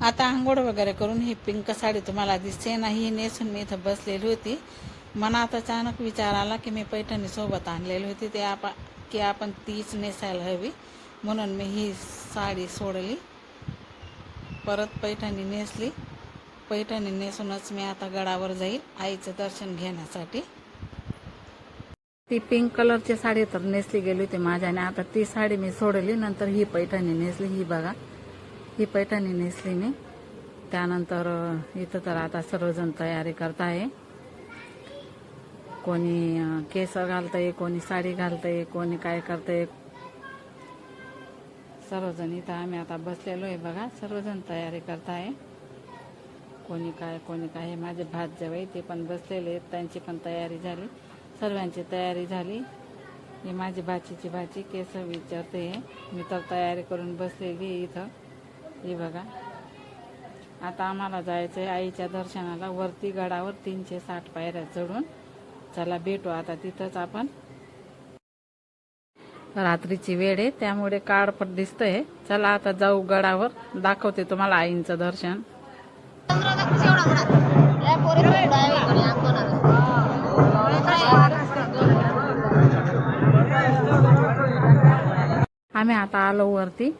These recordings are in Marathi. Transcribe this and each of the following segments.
आता आंघोळ वगैरे करून ही पिंक साडी तुम्हाला दिसते ना, ही नेसून मी इथं बसलेली होती. मनात अचानक विचार आला की मी पैठणी सोबत आणलेली होती ते आपण तीच नेसायला हवी, म्हणून मी ही साडी सोडली, परत पैठणी नेसली. पैठणी नेसूनच मी आता गडावर जाईल आईचं दर्शन घेण्यासाठी. ती पिंक कलरची साडी तर नेसली गेली होती माझ्याने, आता ती साडी मी सोडली, नंतर ही पैठणी नेसली. ही बघा, ही पैठणी नेसली मी. त्यानंतर इथं तर आता सर्वजण तयारी करत आहे. कोणी केस घालतंय, कोणी साडी घालतंय, कोणी काय करतंय. सर्वजण इथं आम्ही आता बसलेलो आहे बघा, सर्वजण तयारी करत आहे. कोणी काय. माझे भात ते पण बसलेले आहेत, त्यांची पण तयारी झाली, सर्वांची तयारी झाली. हे माझी भाची केस विचारते, मी तर तयारी करून बसलेली इथं. हे बघा, आता आम्हाला जायचं आहे आईच्या दर्शनाला वरती गडावर 360 पायऱ्या चढून. चला भेटू आता तिथंच आपण. रात्रीची वेळ आहे त्यामुळे काळपट दिसतंय. चला आता जाऊ गडावर, दाखवते तुम्हाला आईंचं दर्शन. आम्ही आता आलो वरती.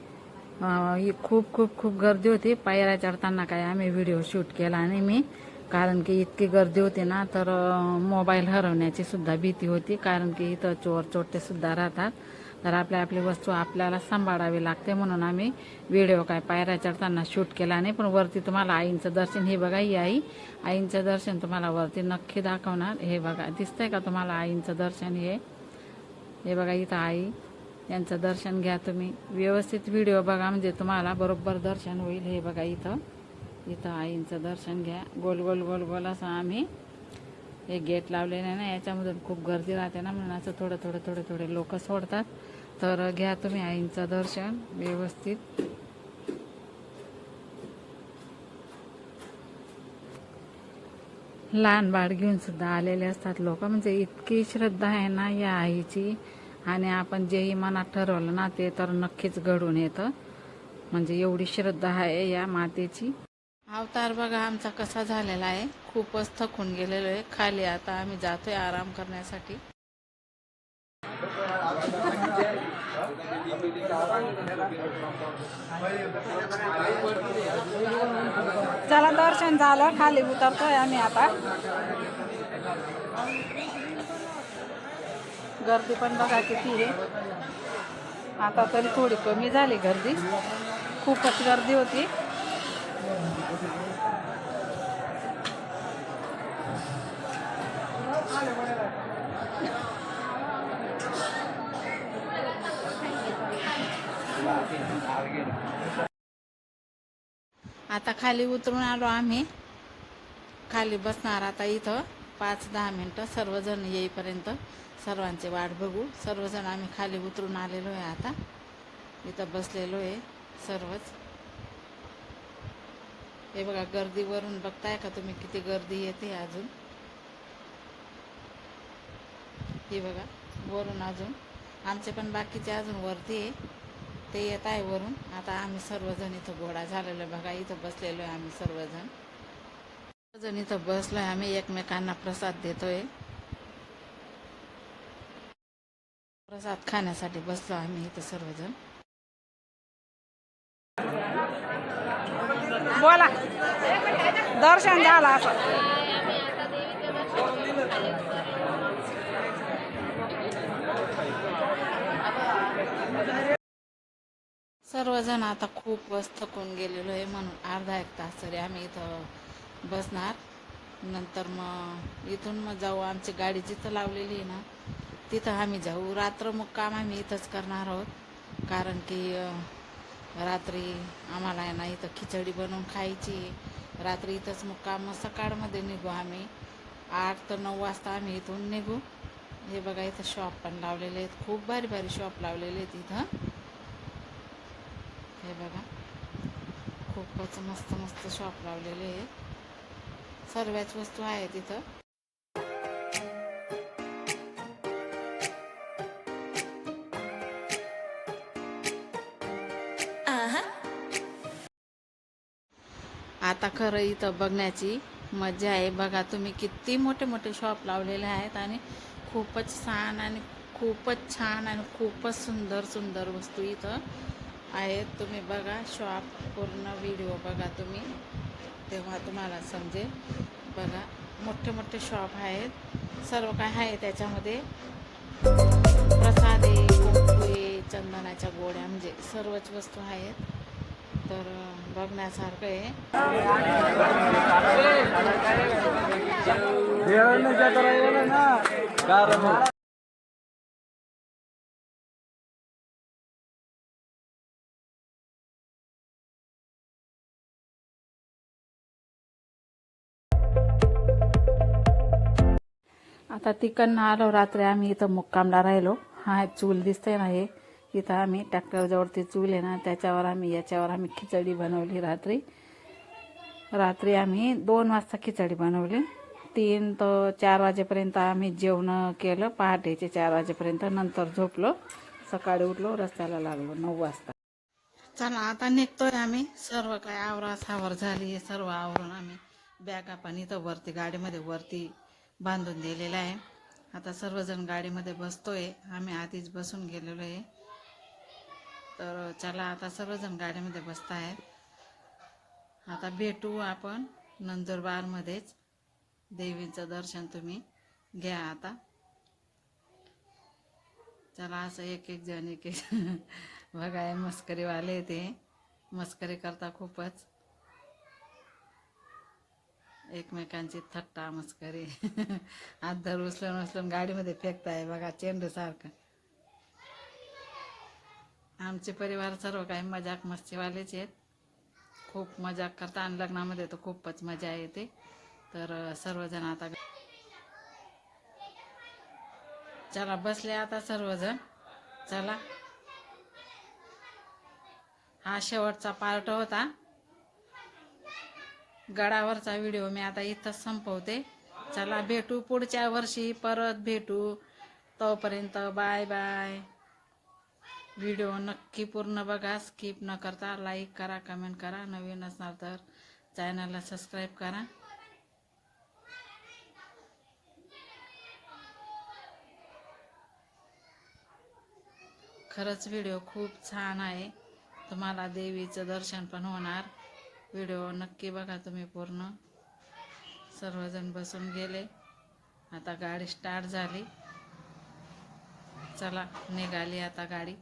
खूप खूप खूप गर्दी होती. पायऱ्या चढताना काय आम्ही व्हिडिओ शूट केला आणि मी, कारण की इतकी गर्दी होती ना, तर मोबाईल हरवण्याची सुद्धा भीती होती, कारण की इथं चोर चोरटे सुद्धा राहतात, तर आपली वस्तू आपल्याला सांभाळावी लागते, म्हणून आम्ही व्हिडिओ काय पायऱ्या चढताना शूट केला नाही. पण वरती तुम्हाला आईंचं दर्शन, हे बघा, ही आईंचं दर्शन तुम्हाला वरती नक्की दाखवणार. हे बघा, दिसतंय का तुम्हाला आईंचं दर्शन? हे बघा, इथं आई, यांचं दर्शन घ्या तुम्ही. व्यवस्थित व्हिडिओ बघा म्हणजे तुम्हाला बरोबर दर्शन होईल. हे बघा, इथं आईंचं दर्शन घ्या. गोल गोल गोल गोल असं आम्ही हे गेट लावलेलं ना, याच्यामधून खूप गर्दी राहते ना, म्हणून असं थोडे लोक सोडतात. तर घ्या तुम्ही आईंचं दर्शन व्यवस्थित. लहान बाळ घेऊन सुद्धा आलेले असतात लोक, म्हणजे इतकी श्रद्धा आहे ना या आईची. आणि आपण जेही मनात ठरवलं ना, ते तर नक्कीच घडून येतं, म्हणजे एवढी श्रद्धा आहे या मातेची. अवतार बघा आमचा कसा झालेला आहे, खूपच थकून गेलेलो आहे. खाली आता आम्ही जातोय आराम करण्यासाठी. चला, दर्शन झालं, खाली उतरतोय आम्ही आता. गर्दी पण बघा किती आहे. आता तरी थोडी कमी झाली गर्दी, खूपच गर्दी होती. आता खाली उतरून आलो आम्ही, खाली बसणार आता इथं 5-10 मिनटं, सर्वजण येईपर्यंत सर्वांची वाट बघू. सर्वजण आम्ही खाली उतरून आलेलो आहे, आता इथं बसलेलो आहे सर्वच. हे बघा, गर्दीवरून बघताय का तुम्ही किती गर्दी येते अजून. हे बघा, वरून अजून आमचे पण बाकीचे अजून वरती आहे, ते येत आहे वरून. आता आम्ही सर्वजण इथं गोळा झालेलो बघा, इथं बसलेलो आहे आम्ही सर्वजण इथं बसलोय आम्ही, एकमेकांना प्रसाद देतोय. प्रसाद खाण्यासाठी बसलो आम्ही इथं सर्वजण. बोला, दर्शन झालं असं. सर्वजण आता खूपच थकून गेलेलो आहे, म्हणून अर्धा एक तास तरी आम्ही इथं बसणार. नंतर मग इथून मग जाऊ, आमची गाडी जिथं लावलेली आहे ना तिथं आम्ही जाऊ. रात्र मुक्काम आम्ही इथंच करणार आहोत, कारण की रात्री आम्हाला आहे ना इथं खिचडी बनवून खायची. रात्री इथंच मुक्काम, मग सकाळमध्ये निघू आम्ही. 8 ते 9 वाजता आम्ही इथून निघू. हे बघा, इथं शॉप पण लावलेले आहेत, खूप भारी भारी शॉप लावलेले आहेत इथं. हे बघा, खूपच मस्त मस्त शॉप लावलेले आहेत, सर्वच वस्तू आहेत इथं. आता खरं इथं बघण्याची मजा आहे. बघा तुम्ही किती मोठे मोठे शॉप लावलेले आहेत आणि खूपच छान आणि खूपच सुंदर सुंदर वस्तू इथं आहेत. तुम्ही बघा शॉप पूर्ण व्हिडिओ बघा तुम्ही, तेव्हा तुम्हाला समजेल. बघा मोठे मोठे शॉप आहेत, सर्व काय आहे त्याच्यामध्ये. प्रसादे, कुंकुए, चंदनाच्या गोळ्या म्हणजे सर्वच वस्तू आहेत. तर बघण्यासारखं आहे. आता तिकडनं आलो, रात्री आम्ही इथं मुक्कामला राहिलो. हा चूल दिसते ना, हे इथं आम्ही ट्रॅक्टरजवळती चूल आहे ना, त्याच्यावर याच्यावर आम्ही खिचडी बनवली. रात्री आम्ही 2 वाजता खिचडी बनवली. 3 ते 4 वाजेपर्यंत आम्ही जेवण केलं, पहाटेचे 4 वाजेपर्यंत. नंतर झोपलो, सकाळी उठलो, रस्त्याला लागलो 9 वाजता. चला आता निघतोय आम्ही. सर्व काय आवरासावर झाली, सर्व आवरून आम्ही बॅगा पण इथं वरती गाडीमध्ये वरती बांधून दिलेला आहे. आता सर्वजण गाडीमध्ये बसतोय, आम्ही आधीच बसून गेलेलो आहे. तर चला आता सर्वजण गाडीमध्ये बसत आहेत. आता भेटू आपण नंदुरबारमध्येच. देवीचं दर्शन तुम्ही घ्या आता. चला असं एक एक जण बघा, मस्करीवाले ते मस्करी करता खूपच, एकमेकांची थट्टा मस्करी. हात धर उचलून गाडीमध्ये फेकताय बघा, चेंडू सारखं. आमचे परिवार सर्व काही मजाक मस्तीवालेच आहेत, खूप मजाक करता. आणि लग्नामध्ये तर खूपच मजा येते. तर सर्वजण आता चला बसले आता सर्वजण. चला, हा शेवटचा पार्ट होता. गडावरचा व्हिडिओ मी आता इथंच संपवते. चला भेटू पुढच्या वर्षी, परत भेटू. तोपर्यंत बाय बाय. व्हिडिओ नक्की पूर्ण बघा, स्किप न करता. लाईक करा, कमेंट करा. नवीन असणार तर चॅनलला सबस्क्राईब करा. खरंच व्हिडिओ खूप छान आहे, तुम्हाला देवीचं दर्शन पण होणार. व्हिडिओ नक्की बघा तुम्ही पूर्ण. सर्वजण बसून गेले, आता गाडी स्टार्ट झाली. चला निघाली आता गाडी.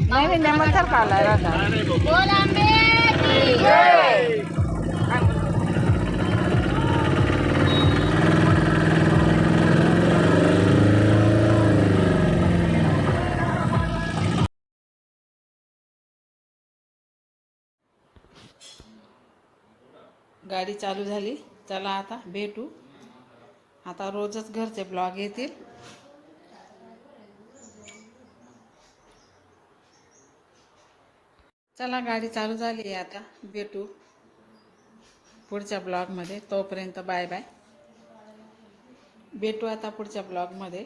नाही नेमन सर काला गाडी चालू झाली. चला आता भेटू. आता रोजच घरचे ब्लॉग येतील. चला गाडी चालू झाली, आता भेटू पुढच्या ब्लॉगमध्ये. तोपर्यंत बाय बाय. भेटू आता पुढच्या ब्लॉगमध्ये.